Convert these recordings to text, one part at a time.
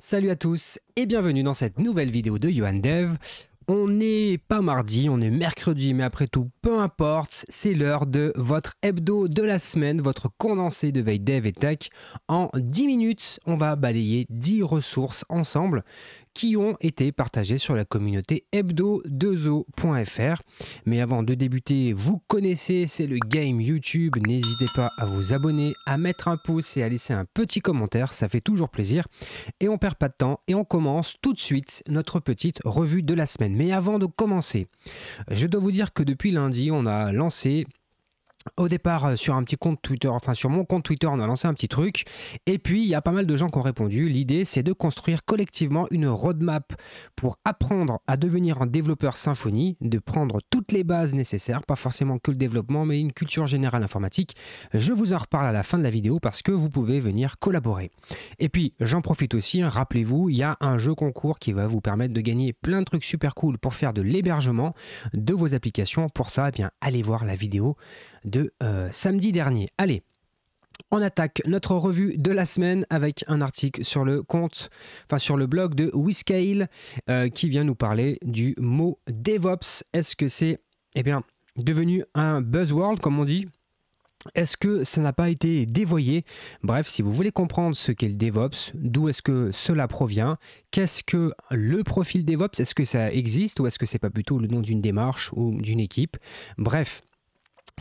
Salut à tous et bienvenue dans cette nouvelle vidéo de Yohan Dev. On n'est pas mardi, on est mercredi, mais après tout, peu importe, c'est l'heure de votre hebdo de la semaine, votre condensé de veille dev et tech. En 10 minutes, on va balayer 10 ressources ensemble qui ont été partagées sur la communauté hebdo2o.fr. Mais avant de débuter, vous connaissez, c'est le game YouTube. N'hésitez pas à vous abonner, à mettre un pouce et à laisser un petit commentaire, ça fait toujours plaisir. Et on perd pas de temps et on commence tout de suite notre petite revue de la semaine. Mais avant de commencer, je dois vous dire que depuis lundi, on a lancé au départ sur un petit compte Twitter, enfin sur mon compte Twitter, on a lancé un petit truc et puis il y a pas mal de gens qui ont répondu. L'idée c'est de construire collectivement une roadmap pour apprendre à devenir un développeur Symfony, de prendre toutes les bases nécessaires, pas forcément que le développement mais une culture générale informatique. Je vous en reparle à la fin de la vidéo parce que vous pouvez venir collaborer. Et puis j'en profite aussi, rappelez-vous, il y a un jeu concours qui va vous permettre de gagner plein de trucs super cool pour faire de l'hébergement de vos applications. Pour ça, eh bien, allez voir la vidéo de samedi dernier. Allez, on attaque notre revue de la semaine avec un article sur le compte, enfin sur le blog de Whiscale qui vient nous parler du mot DevOps. Est-ce que c'est devenu un buzzword comme on dit? Est-ce que ça n'a pas été dévoyé? Bref, si vous voulez comprendre ce qu'est le DevOps, d'où est-ce que cela provient, qu'est-ce que le profil DevOps, est-ce que ça existe ou est-ce que c'est pas plutôt le nom d'une démarche ou d'une équipe? Bref.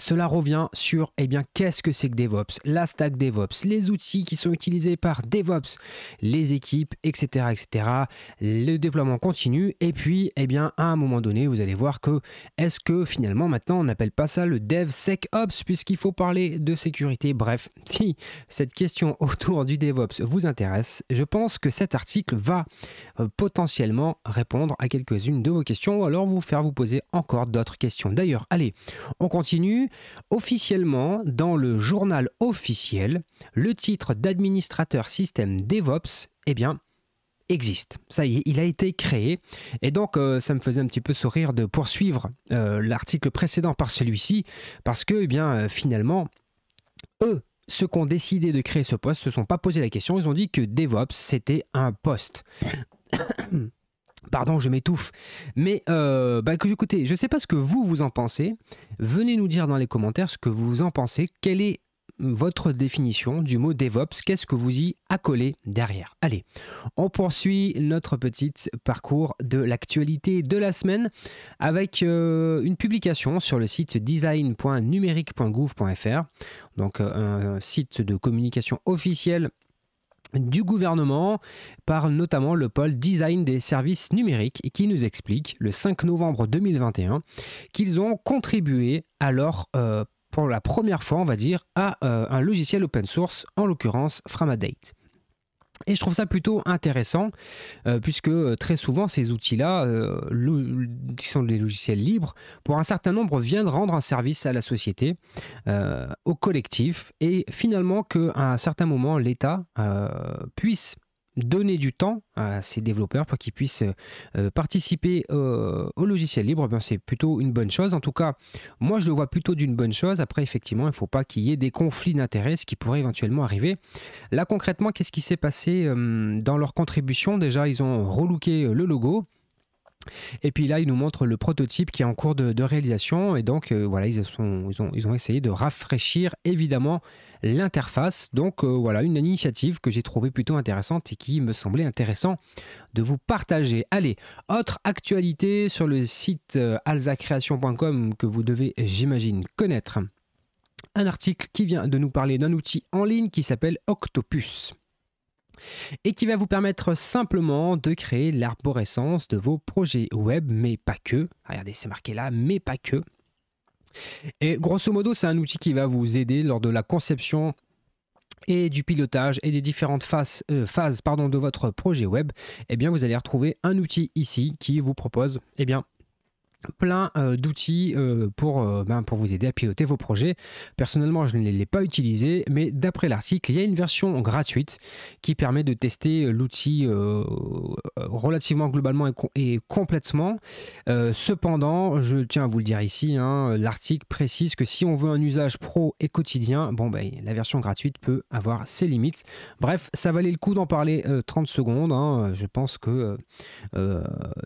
Cela revient sur, qu'est-ce que c'est que DevOps, la stack DevOps, les outils qui sont utilisés par DevOps, les équipes, etc., etc., le déploiement continu, et puis, à un moment donné, vous allez voir que, est-ce que finalement, maintenant, on n'appelle pas ça le DevSecOps, puisqu'il faut parler de sécurité. Bref, si cette question autour du DevOps vous intéresse, je pense que cet article va potentiellement répondre à quelques-unes de vos questions, ou alors vous faire vous poser encore d'autres questions. D'ailleurs, allez, on continue. Officiellement, dans le journal officiel, le titre d'administrateur système DevOps, existe. Ça y est, il a été créé. Et donc, ça me faisait un petit peu sourire de poursuivre l'article précédent par celui-ci, parce que, finalement, eux, ceux qui ont décidé de créer ce poste, ne se sont pas posé la question. Ils ont dit que DevOps, c'était un poste. Pardon, je m'étouffe. Mais écoutez, je ne sais pas ce que vous en pensez. Venez nous dire dans les commentaires ce que vous en pensez. Quelle est votre définition du mot DevOps? Qu'est-ce que vous y accolez derrière? Allez, on poursuit notre petit parcours de l'actualité de la semaine avec une publication sur le site design.numérique.gouv.fr, donc un site de communication officiel du gouvernement, par notamment le pôle design des services numériques et qui nous explique le 5 novembre 2021 qu'ils ont contribué alors pour la première fois on va dire à un logiciel open source, en l'occurrence Framadate. Et je trouve ça plutôt intéressant puisque très souvent ces outils-là, qui sont des logiciels libres, pour un certain nombre viennent rendre un service à la société, au collectif, et finalement qu'à un certain moment l'État puisse donner du temps à ces développeurs pour qu'ils puissent participer au logiciel libre, c'est plutôt une bonne chose. En tout cas, moi je le vois plutôt d'une bonne chose. Après, effectivement, il ne faut pas qu'il y ait des conflits d'intérêts, ce qui pourrait éventuellement arriver. Là, concrètement, qu'est-ce qui s'est passé dans leur contribution? Déjà, ils ont relooké le logo. Et puis là, ils nous montrent le prototype qui est en cours de réalisation. Et donc, voilà, ils ont essayé de rafraîchir, évidemment, l'interface. Donc, voilà, une initiative que j'ai trouvée plutôt intéressante et qui me semblait intéressant de vous partager. Allez, autre actualité sur le site alzacreation.com que vous devez, j'imagine, connaître. Un article qui vient de nous parler d'un outil en ligne qui s'appelle Octopus et qui va vous permettre simplement de créer l'arborescence de vos projets web, mais pas que. Regardez, c'est marqué là, mais pas que. Et grosso modo, c'est un outil qui va vous aider lors de la conception et du pilotage et des différentes phases de votre projet web. Vous allez retrouver un outil ici qui vous propose plein d'outils pour vous aider à piloter vos projets. Personnellement, je ne l'ai pas utilisé, mais d'après l'article, il y a une version gratuite qui permet de tester l'outil relativement globalement et complètement. Cependant, je tiens à vous le dire ici, hein, l'article précise que si on veut un usage pro et quotidien, bon, ben, la version gratuite peut avoir ses limites. Bref, ça valait le coup d'en parler 30 secondes. Hein. Je pense que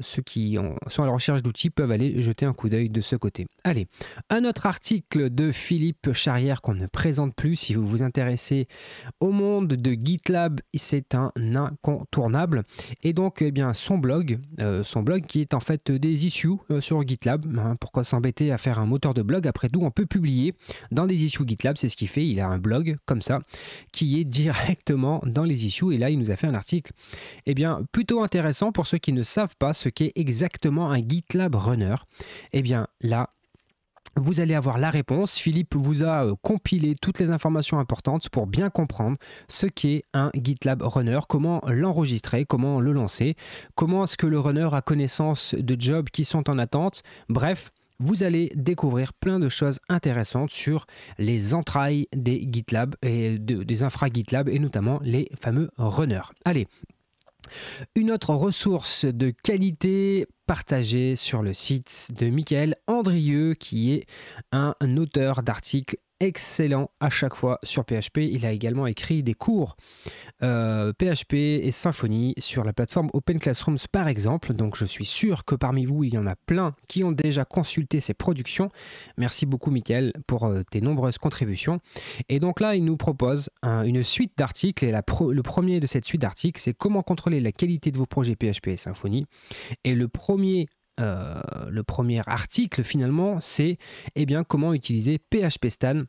ceux qui sont à la recherche d'outils peuvent aller jeter un coup d'œil de ce côté. Allez, un autre article de Philippe Charrière qu'on ne présente plus. Si vous vous intéressez au monde de GitLab, c'est un incontournable. Et donc, eh bien, son blog qui est en fait des issues sur GitLab. Hein, pourquoi s'embêter à faire un moteur de blog? Après tout, on peut publier dans des issues GitLab. C'est ce qu'il fait. Il a un blog comme ça qui est directement dans les issues. Et là, il nous a fait un article plutôt intéressant pour ceux qui ne savent pas ce qu'est exactement un GitLab Runner. Eh bien là, vous allez avoir la réponse. Philippe vous a compilé toutes les informations importantes pour bien comprendre ce qu'est un GitLab Runner, comment l'enregistrer, comment le lancer, comment est-ce que le runner a connaissance de jobs qui sont en attente. Bref, vous allez découvrir plein de choses intéressantes sur les entrailles des GitLab et des infra GitLab et notamment les fameux runners. Allez, une autre ressource de qualité partagée sur le site de Michael Andrieux, qui est un auteur d'articles excellent à chaque fois sur PHP. Il a également écrit des cours PHP et Symfony sur la plateforme Open Classrooms par exemple. Donc je suis sûr que parmi vous, il y en a plein qui ont déjà consulté ses productions. Merci beaucoup Michael pour tes nombreuses contributions. Et donc là, il nous propose une suite d'articles. Et le premier de cette suite d'articles, c'est comment contrôler la qualité de vos projets PHP et Symfony. Et le premier article finalement, c'est comment utiliser PHP Stan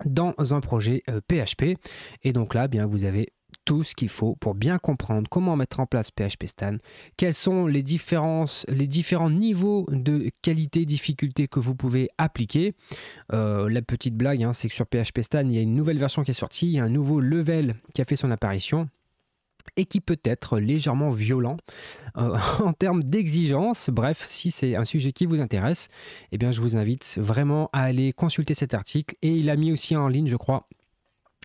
dans un projet PHP. Et donc là, vous avez tout ce qu'il faut pour bien comprendre comment mettre en place PHP Stan, quels sont les différents niveaux de qualité, difficulté que vous pouvez appliquer. La petite blague, c'est que sur PHP Stan, il y a une nouvelle version qui est sortie, il y a un nouveau level qui a fait son apparition et qui peut être légèrement violent en termes d'exigence. Bref, si c'est un sujet qui vous intéresse, je vous invite vraiment à aller consulter cet article. Et il a mis aussi en ligne, je crois,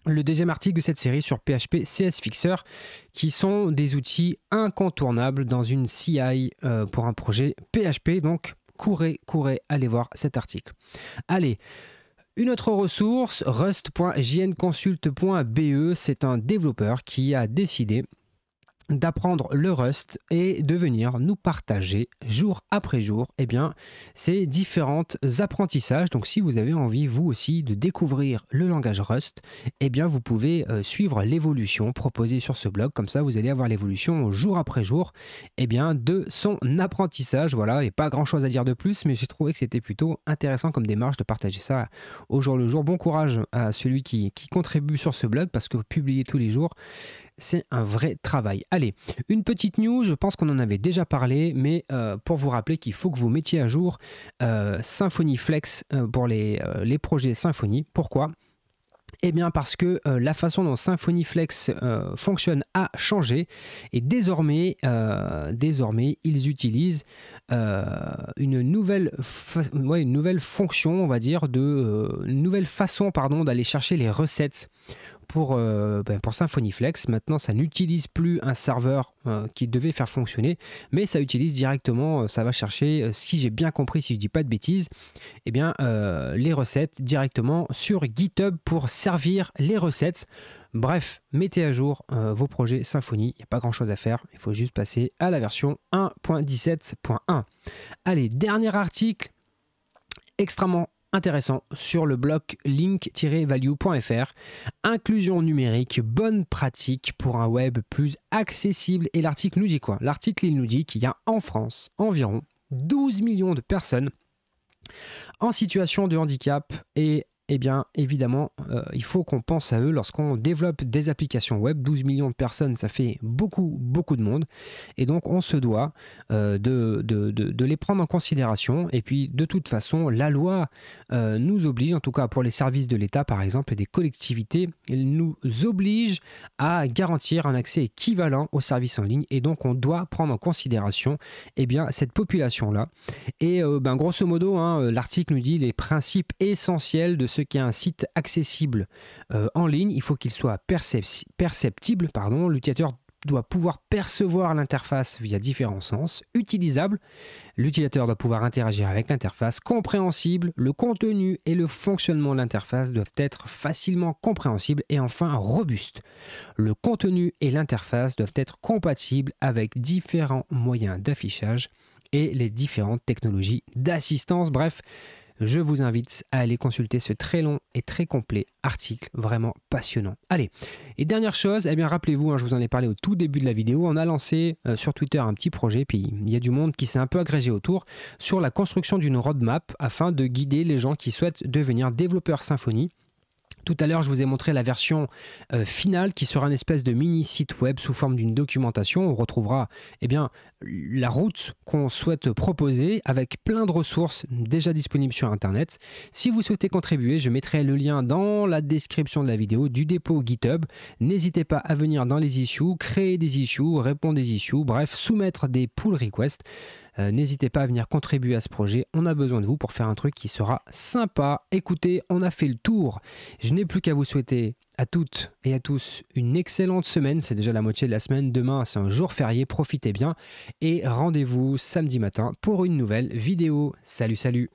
le deuxième article de cette série sur PHP CS Fixer, qui sont des outils incontournables dans une CI pour un projet PHP. Donc, courez, allez voir cet article. Allez, une autre ressource, rust.jnconsult.be, c'est un développeur qui a décidé d'apprendre le Rust et de venir nous partager jour après jour ces différents apprentissages. Donc si vous avez envie vous aussi de découvrir le langage Rust, vous pouvez suivre l'évolution proposée sur ce blog. Comme ça vous allez avoir l'évolution jour après jour de son apprentissage. Voilà, et pas grand chose à dire de plus, mais j'ai trouvé que c'était plutôt intéressant comme démarche de partager ça au jour le jour. Bon courage à celui qui contribue sur ce blog, parce que publier tous les jours, c'est un vrai travail. Allez, une petite news, je pense qu'on en avait déjà parlé, mais pour vous rappeler qu'il faut que vous mettiez à jour Symfony Flex pour les projets Symfony. Pourquoi ? Parce que la façon dont Symfony Flex fonctionne a changé et désormais ils utilisent une nouvelle fonction, on va dire, une nouvelle façon d'aller chercher les recettes pour Symfony Flex. Maintenant, ça n'utilise plus un serveur qui devait faire fonctionner, mais ça utilise directement, ça va chercher, si j'ai bien compris, si je dis pas de bêtises, les recettes directement sur GitHub pour servir les recettes. Bref, mettez à jour vos projets Symfony, il n'y a pas grand chose à faire, il faut juste passer à la version 1.17.1. Allez, dernier article extrêmement intéressant sur le blog link-value.fr. Inclusion numérique, bonne pratique pour un web plus accessible. Et l'article nous dit quoi? L'article, il nous dit qu'il y a en France environ 12 millions de personnes en situation de handicap et eh bien évidemment, il faut qu'on pense à eux lorsqu'on développe des applications web. 12 millions de personnes, ça fait beaucoup, beaucoup de monde. Et donc on se doit de les prendre en considération. Et puis de toute façon, la loi nous oblige, en tout cas pour les services de l'État par exemple et des collectivités, elle nous oblige à garantir un accès équivalent aux services en ligne. Et donc on doit prendre en considération eh bien, cette population-là. Et grosso modo, l'article nous dit les principes essentiels de ce qu'est un site accessible en ligne. Il faut qu'il soit perceptible, l'utilisateur doit pouvoir percevoir l'interface via différents sens, utilisable, l'utilisateur doit pouvoir interagir avec l'interface, compréhensible, le contenu et le fonctionnement de l'interface doivent être facilement compréhensibles et enfin robuste. Le contenu et l'interface doivent être compatibles avec différents moyens d'affichage et les différentes technologies d'assistance. Bref, je vous invite à aller consulter ce très long et très complet article, vraiment passionnant. Allez, et dernière chose, eh bien rappelez-vous, je vous en ai parlé au tout début de la vidéo, on a lancé sur Twitter un petit projet, puis il y a du monde qui s'est un peu agrégé autour, sur la construction d'une roadmap afin de guider les gens qui souhaitent devenir développeurs Symfony. Tout à l'heure, je vous ai montré la version finale qui sera une espèce de mini site web sous forme d'une documentation. On retrouvera la route qu'on souhaite proposer avec plein de ressources déjà disponibles sur Internet. Si vous souhaitez contribuer, je mettrai le lien dans la description de la vidéo du dépôt GitHub. N'hésitez pas à venir dans les issues, créer des issues, répondre des issues, bref, soumettre des pull requests. N'hésitez pas à venir contribuer à ce projet. On a besoin de vous pour faire un truc qui sera sympa. Écoutez, on a fait le tour. Je n'ai plus qu'à vous souhaiter à toutes et à tous une excellente semaine. C'est déjà la moitié de la semaine. Demain, c'est un jour férié. Profitez bien. Et rendez-vous samedi matin pour une nouvelle vidéo. Salut, salut!